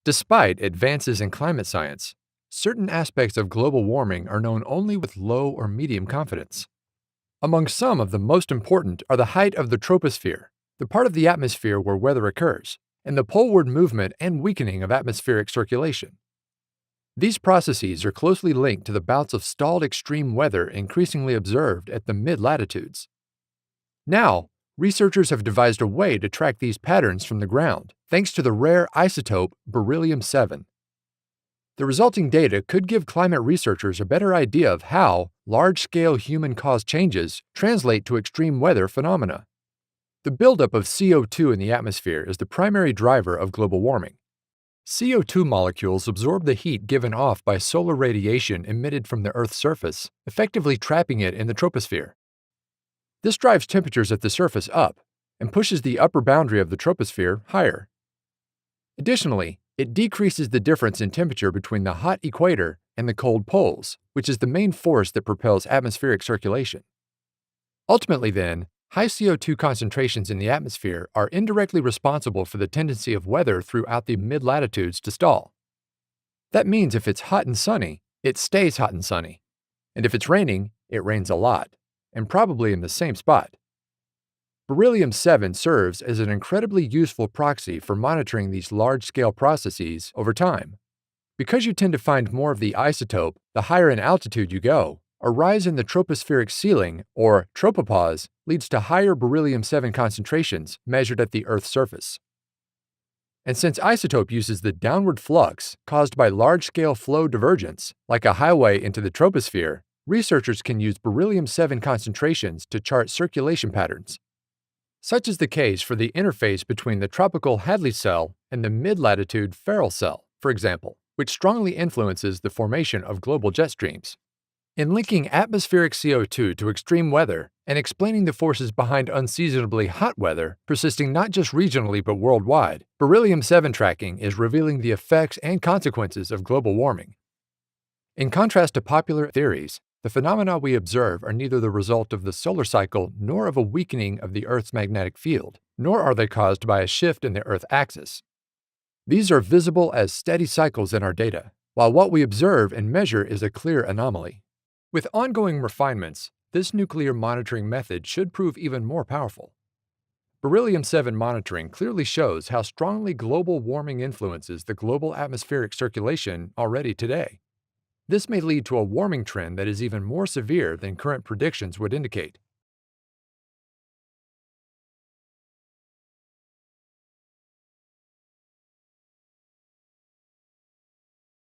Despite advances in climate science, certain aspects of global warming are known only with low or medium confidence. Among some of the most important are the height of the troposphere, the part of the atmosphere where weather occurs, and the poleward movement and weakening of atmospheric circulation. These processes are closely linked to the bouts of stalled extreme weather increasingly observed at the mid-latitudes. Now, researchers have devised a way to track these patterns from the ground, thanks to the rare isotope beryllium-7. The resulting data could give climate researchers a better idea of how large-scale human-caused changes translate to extreme weather phenomena. The buildup of CO2 in the atmosphere is the primary driver of global warming. CO2 molecules absorb the heat given off by solar radiation emitted from the Earth's surface, effectively trapping it in the troposphere. This drives temperatures at the surface up and pushes the upper boundary of the troposphere higher. Additionally, it decreases the difference in temperature between the hot equator and the cold poles, which is the main force that propels atmospheric circulation. Ultimately, then, high CO2 concentrations in the atmosphere are indirectly responsible for the tendency of weather throughout the mid-latitudes to stall. That means if it's hot and sunny, it stays hot and sunny. And if it's raining, it rains a lot, and probably in the same spot. Beryllium-7 serves as an incredibly useful proxy for monitoring these large-scale processes over time. Because you tend to find more of the isotope the higher in altitude you go, a rise in the tropospheric ceiling, or tropopause, leads to higher beryllium-7 concentrations measured at the Earth's surface. And since isotope uses the downward flux caused by large-scale flow divergence, like a highway into the troposphere, researchers can use beryllium-7 concentrations to chart circulation patterns. Such is the case for the interface between the tropical Hadley cell and the mid-latitude Ferrel cell, for example, which strongly influences the formation of global jet streams. In linking atmospheric CO2 to extreme weather and explaining the forces behind unseasonably hot weather persisting not just regionally but worldwide, beryllium-7 tracking is revealing the effects and consequences of global warming. In contrast to popular theories, the phenomena we observe are neither the result of the solar cycle nor of a weakening of the Earth's magnetic field, nor are they caused by a shift in the Earth axis. These are visible as steady cycles in our data, while what we observe and measure is a clear anomaly. With ongoing refinements, this nuclear monitoring method should prove even more powerful. Beryllium-7 monitoring clearly shows how strongly global warming influences the global atmospheric circulation already today. This may lead to a warming trend that is even more severe than current predictions would indicate.